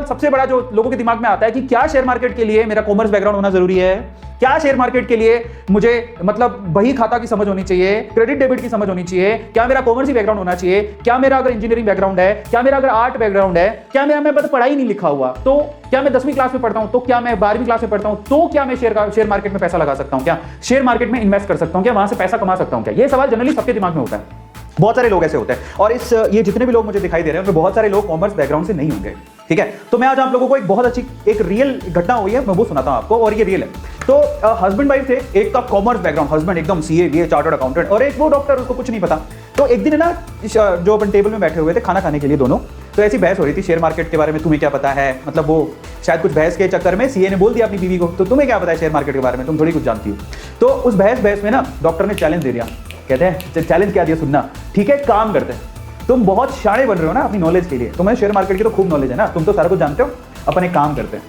सवाल सबसे बड़ा जो लोगों के दिमाग में आता है कि क्या शेयर मार्केट के लिए मेरा कॉमर्स बैकग्राउंड होना जरूरी है, क्या शेयर मार्केट के लिए मुझे मतलब बही खाता की समझ होनी चाहिए, क्रेडिट डेबिट की समझ होनी चाहिए, क्या मेरा कॉमर्स ही बैकग्राउंड होना चाहिए, क्या मेरा अगर इंजीनियरिंग बैकग्राउंड है, क्या मेरा अगर आर्ट बैकग्राउंड है, क्या मेरा मैं पढ़ाई नहीं लिखा हुआ, तो क्या मैं 10वीं क्लास में पढ़ता हूं, तो क्या मैं 12वीं क्लास में पढ़ता हूं, तो क्या मैं शेयर मार्केट में पैसा लगा सकता हूं, क्या शेयर मार्केट में इन्वेस्ट कर सकता हूं, क्या वहां से पैसा कमा सकता हूं, क्या ये सवाल जनरली सबके दिमाग में होता है। बहुत सारे लोग ऐसे होते हैं और ये जितने भी लोग मुझे दिखाई दे रहे हैं उनमें बहुत सारे लोग कॉमर्स बैकग्राउंड से नहीं होंगे, ठीक है। तो मैं आज आप लोगों को एक बहुत अच्छी एक रियल घटना हुई है, मैं वो सुनाता हूं आपको और ये रियल है। तो हस्बैंड वाइफ थे, एक का कॉमर्स बैकग्राउंड, हस्बैंड एकदम सीए बीए चार्टर्ड अकाउंटेंट और एक वो डॉक्टर, उसको कुछ नहीं पता। तो एक दिन है ना, जो अपन टेबल में बैठे हुए थे खाना खाने के लिए दोनों, तो ऐसी बहस हो रही थी शेयर मार्केट के बारे में, तुम्हें क्या पता है, मतलब वो शायद कुछ बहस के चक्कर में सीए ने बोल दिया अपनी बीवी को, तो तुम्हें क्या पता है शेयर मार्केट के बारे में, तुम थोड़ी कुछ जानती हो। तो उस बहस में ना डॉक्टर ने चैलेंज दे दिया, कहते हैं चैलेंज क्या दिया सुनना, ठीक है काम करते हैं, तुम बहुत शाणे बन रहे हो ना अपनी नॉलेज के लिए, तुम्हें शेयर मार्केट की तो खूब नॉलेज है ना, तुम तो सारा कुछ जानते हो, अपन एक काम करते हैं,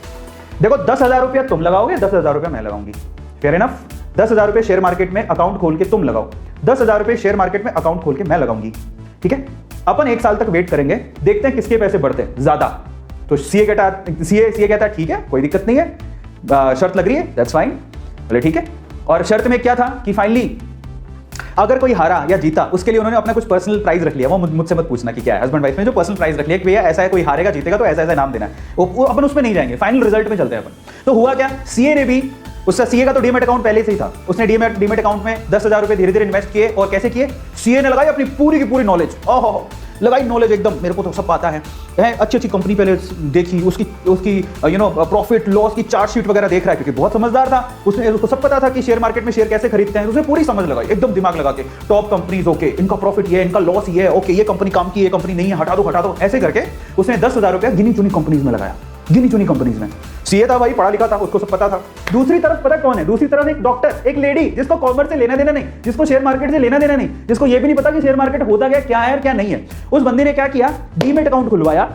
देखो 10,000 रुपया तुम लगाओगे, 10,000 रुपया मैं लगाऊंगी, फेयर इनफ। 10,000 रुपये शेयर मार्केट में अकाउंट खोल के तुम लगाओ, 10,000 रुपये शेयर मार्केट में अकाउंट खोल के मैं लगाऊंगी, ठीक है। अपन 1 साल तक वेट करेंगे, देखते हैं किसके पैसे बढ़ते हैं ज्यादा। तो सीए कहता है ठीक है कोई दिक्कत नहीं है, शर्त लग रही है, दैट्स फाइन, बोले ठीक है। और शर्त में क्या था कि फाइनली अगर कोई हारा या जीता उसके लिए उन्होंने अपना कुछ पर्सनल प्राइज रख लिया, वो मुझसे मत पूछना कि क्या है, हस्बैंड वाइफ में जो पर्सनल प्राइज रख लिया कि भैया ऐसा है, कोई हारेगा जीतेगा तो ऐसा ऐसा नाम देना है, वो अपन उसमें नहीं जाएंगे, फाइनल रिजल्ट में चलते हैं अपन। तो हुआ क्या, सीए ने भी, उसका सीए का तो डीमेट अकाउंट पहले से ही था, उसने डीमेट अकाउंट में 10,000 रुपए धीरे धीरे इन्वेस्ट किए और कैसे किए, सीए ने लगाई अपनी पूरी की पूरी नॉलेज, ओहो लगाई नॉलेज एकदम, मेरे को तो सब आता है, अच्छी अच्छी कंपनी पहले देखी, उसकी प्रॉफिट लॉस की चार्ट शीट वगैरह देख रहा है क्योंकि बहुत समझदार था, उसको सब पता था कि शेयर मार्केट में शेयर कैसे खरीदते हैं, उसने पूरी समझ लगाई एकदम दिमाग लगा के, टॉप कंपनीज ओके इनका प्रॉफिट ये है, इनका लॉस ये है, ओके ये कंपनी काम की, ये कंपनी नहीं है, हटा दो, ऐसे करके उसने 10,000 रुपया गिनी चुनी कंपनीज में लगाया, गिनी चुनी कंपनीज में। सीए था भाई, पढ़ा लिखा था, उसको सब पता था। दूसरी तरफ पता कौन है, दूसरी तरफ एक डॉक्टर, एक लेडी जिसको कॉमर्स से लेना देना नहीं, जिसको शेयर मार्केट से लेना देना नहीं, जिसको ये भी नहीं पता कि शेयर मार्केट होता क्या है और क्या नहीं है। उस बंदे ने क्या किया, डीमेट अकाउंट खुलवाया,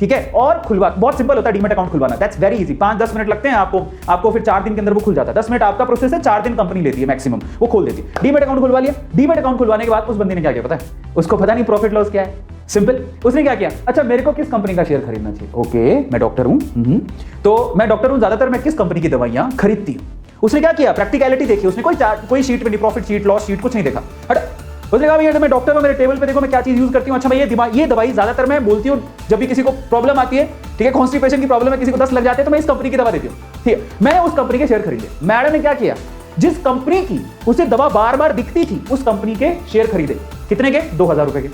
ठीक है, और खुलवा बहुत सिंपल होता है डीमेट अकाउंट खुलवाना, दैट्स वेरी इजी, 5-10 मिनट लगते हैं आपको फिर 4 दिन के अंदर वो खुल जाता है, 10 मिनट आपका प्रोसेस है, 4 दिन कंपनी लेती है मैक्सिमम, वो खोल देती है। डीमेट अकाउंट खुलवा लिया, डीमेट अकाउंट खुलवाने के बाद उस बंदे ने क्या किया पता है, उसको पता नहीं प्रॉफिट लॉस क्या है, सिंपल, उसने क्या किया, अच्छा मेरे को किस कंपनी का शेयर खरीदना चाहिए, ओके मैं डॉक्टर हूं, तो मैं डॉक्टर हूं, ज्यादातर मैं किस कंपनी की दवाइयां खरीदती हूं। उसने क्या किया, प्रैक्टिकलिटी देखी, उसने कोई शीट में नहीं, प्रॉफिट शीट लॉस शीट कुछ नहीं देखा, हट, उसने कहा भैया मैं डॉक्टर हूं, मेरे टेबल पे देखो मैं क्या चीज यूज करती हूं, अच्छा मैं ये दवाई ज्यादातर मैं बोलती हूं जब भी किसी को प्रॉब्लम आती है, ठीक है, कॉन्स्टिपेशन की प्रॉब्लम है, किसी को 10 लग जाते हैं तो मैं इस कंपनी की दवा देती हूं, ठीक है, मैंने उस कंपनी के शेयर खरीदे। मैडम ने क्या किया, जिस कंपनी की उसे दवा बार बार दिखती थी उस कंपनी के शेयर खरीदे, कितने के, 2,000 रुपए के।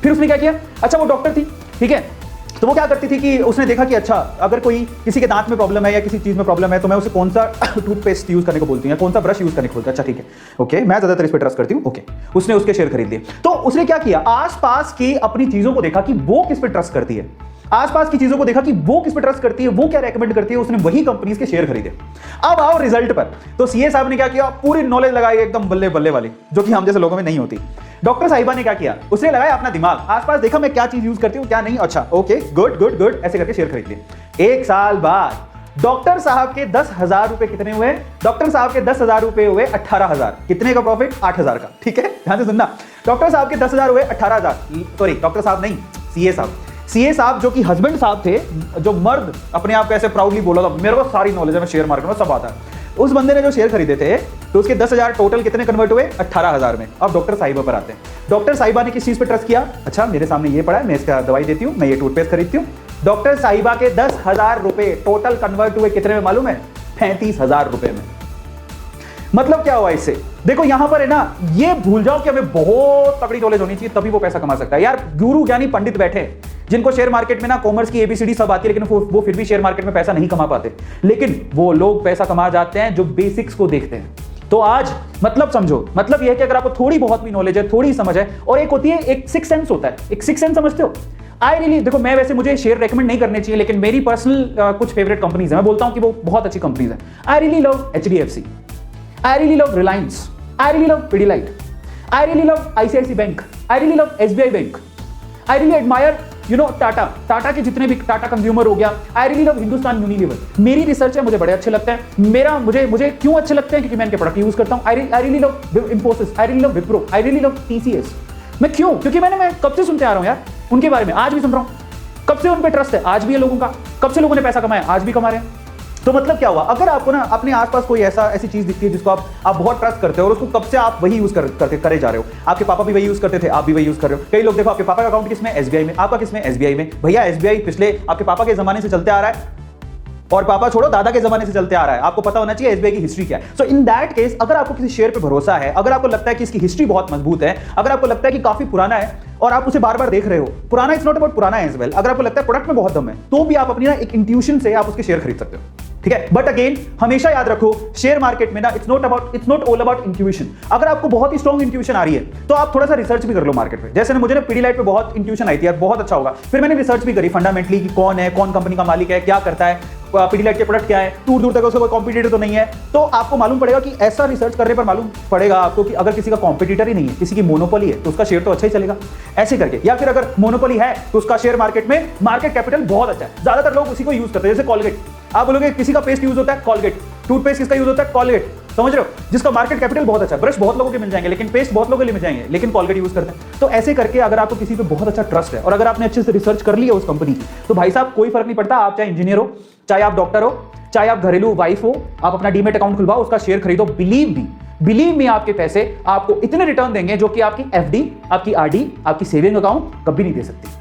फिर उसने क्या किया, अच्छा वो डॉक्टर थी, ठीक है, तो वो क्या करती थी कि उसने देखा कि अच्छा अगर कोई किसी के दांत में प्रॉब्लम है या किसी चीज में प्रॉब्लम है तो मैं उसे कौन सा टूथपेस्ट यूज करने को बोलती हूँ या कौन सा ब्रश यूज करने को बोलती हूँ, अच्छा ठीक है ओके मैं ज्यादातर इस पर ट्रस्ट करती हूँ, ओके उसने उसके शेयर खरीद लिए। तो उसने क्या किया, आसपास की अपनी चीजों को देखा कि वो किस पे ट्रस्ट करती है, आसपास की चीजों को देखा कि वो किस पे ट्रस्ट करती है, वो क्या रेकमेंड करती है, उसने वही कंपनीज के शेयर खरीदे। अब आओ रिजल्ट पर, तो सीए साहब ने क्या किया, पूरी नॉलेज लगाई एकदम बल्ले बल्ले वाली, जो कि हम जैसे लोगों में नहीं होती। डॉक्टर साहिबा ने क्या किया, उसने लगाया अपना दिमाग, आसपास देखा मैं क्या चीज यूज करती हूँ क्या नहीं, अच्छा ओके गुड गुड गुड, ऐसे करके शेयर खरीद लिए। 1 साल बाद डॉक्टर साहब के 10,000 रुपए कितने हुए, डॉक्टर साहब के 10,000 रुपए हुए 18,000, कितने का प्रॉफिट, 8,000 का, ठीक है ध्यान से सुनना, डॉक्टर साहब के 10,000 हुए 18,000, सॉरी डॉक्टर साहब नहीं, सीए साहब जो कि हस्बैंड साहब थे, जो मर्द अपने आप को ऐसे प्राउडली बोला था मेरे को सारी नॉलेज है, मैं शेयर मार्केट में सब आता है, उस बंदे ने जो शेयर खरीदे थे तो उसके 10,000 टोटल कितने कन्वर्ट हुए, 18,000 में। अब डॉक्टर साहिबा पर आते हैं, डॉक्टर साहिबा ने किस चीज पे ट्रस्ट किया, अच्छा मेरे सामने ये पड़ा है, मैं इसका दवाई देती हूँ, मैं ये टूथपेस्ट खरीदती हूँ। डॉक्टर साहिबा के 10,000 रुपए टोटल कन्वर्ट हुए कितने में मालूम है, 35,000 रुपए में। मतलब क्या हुआ इससे, देखो यहां पर है ना, ये भूल जाओ कि हमें बहुत तगड़ी नॉलेज होनी चाहिए तभी वो पैसा कमा सकता है। यार गुरु ज्ञानी पंडित बैठे जिनको शेयर मार्केट में ना कॉमर्स की एबीसीडी सब आती है, लेकिन वो फिर भी शेयर मार्केट में पैसा नहीं कमा पाते, लेकिन वो लोग पैसा कमा जाते हैं जो बेसिक्स को देखते हैं। तो आज मतलब समझो, मतलब यह है कि अगर आपको थोड़ी बहुत भी नॉलेज है, थोड़ी समझ है, और एक होती है एक सिक्स सेंस होता है, एक सिक्स सेंस समझते हो। आई रियली, देखो मैं वैसे मुझे शेयर रेकमेंड नहीं करने चाहिए, लेकिन मेरी पर्सनल कुछ फेवरेट कंपनीज है, मैं बोलता हूं कि वो बहुत अच्छी कंपनीज है। I really love HDFC, I really love Reliance, I really love Pidilite, I really love ICICI bank, I really love SBI bank, I really admire Tata के जितने भी टाटा कंज्यूमर हो गया, I really love Hindustan Unilever. मेरी रिसर्च है, मुझे बड़े अच्छे लगते हैं, मुझे क्यों अच्छे लगते हैं, क्योंकि मैं इनके प्रोडक्ट यूज करता हूं। I really love Infosys, I really love Wipro, I really love TCS। मैं क्यों, क्योंकि मैं कब से सुनते आ रहा हूं यार उनके बारे में, आज भी सुन रहा हूं, कब से उन पे ट्रस्ट है, आज भी है लोगों का। कब से लोगों ने पैसा कमाया, आज भी कमा रहे हैं। तो मतलब क्या हुआ, अगर आपको ना अपने आसपास कोई ऐसी चीज दिखती है जिसको आप बहुत ट्रस्ट करते हो और उसको कब से आप वही यूज करे जा रहे हो, आपके पापा भी वही यूज करते थे, आप भी वही यूज कर रहे हो। कई लोग देखो, आपके पापा का अकाउंट किसमें, एसबीआई में, आपका किसमें, एसबीआई में। भैया एसबीआई पिछले आपके पापा के जमाने से चलते आ रहा है, और पापा छोड़ो दादा के जमाने से चलते आ रहा है। आपको पता होना चाहिए एसबीआई की हिस्ट्री क्या है। सो इन दैट केस, अगर आपको किसी शेयर पे भरोसा है, अगर आपको लगता है कि इसकी हिस्ट्री बहुत मजबूत है, अगर आपको लगता है कि काफी पुराना है और आप उसे बार बार देख रहे हो, पुराना इट्स नॉट अबाउट पुराना एज वेल, अगर आपको लगता है प्रोडक्ट में बहुत दम है, तो भी आप अपनी ना एक इंट्यूशन से आप उसके शेयर खरीद सकते हो, ठीक है। बट अगेन हमेशा याद रखो, शेयर मार्केट में ना it's not all about intuition. अगर आपको बहुत ही स्ट्रॉन्ग इंट्यूशन आ रही है तो आप थोड़ा सा रिसर्च भी कर लो मार्केट में। जैसे ना मुझे ना पीडीलाइट पे बहुत इंट्यूशन आई थी यार, बहुत अच्छा होगा, फिर मैंने रिसर्च भी करी फंडामेंटली कि कौन है, कौन कंपनी का मालिक है, क्या करता है, पीडीलाइट के प्रोडक्ट क्या है, दूर दूर तक उसका कोई कॉम्पिटिटर तो नहीं है। तो आपको मालूम पड़ेगा कि ऐसा रिसर्च करने पर मालूम पड़ेगा आपको कि अगर किसी का कॉम्पिटिटर ही नहीं है, किसी की मोनोपोली है, तो उसका शेयर तो अच्छा ही चलेगा, ऐसे करके। या फिर अगर मोनोपोली है तो उसका शेयर मार्केट में मार्केट कैपिटल बहुत अच्छा है, ज्यादातर लोग उसी को यूज करते हैं। जैसे कॉलगेट, आप बोलोगे किसी का पेस्ट यूज होता है, कॉलगेट। टूथपेस्ट किसका यूज होता है, कॉलगेट, समझ रहे हो, जिसका मार्केट कैपिटल बहुत अच्छा है। ब्रश बहुत लोगों के मिल जाएंगे, लेकिन पेस्ट बहुत लोगों के लिए मिल जाएंगे, लेकिन कॉलगेट यूज करते हैं। तो ऐसे करके अगर आपको किसी पे बहुत अच्छा ट्रस्ट है और अगर आपने अच्छे से रिसर्च कर लिया उस कंपनी की, तो भाई साहब कोई फर्क नहीं पड़ता, आप चाहे इंजीनियर हो, चाहे आप डॉक्टर हो, चाहे आप घरेलू वाइफ हो, आप अपना डीमेट अकाउंट खुलवाओ, उसका शेयर खरीदो। बिलीव मी आपके पैसे आपको इतने रिटर्न देंगे जो कि आपकी एफडी, आपकी आरडी, आपकी सेविंग अकाउंट कभी नहीं दे सकती।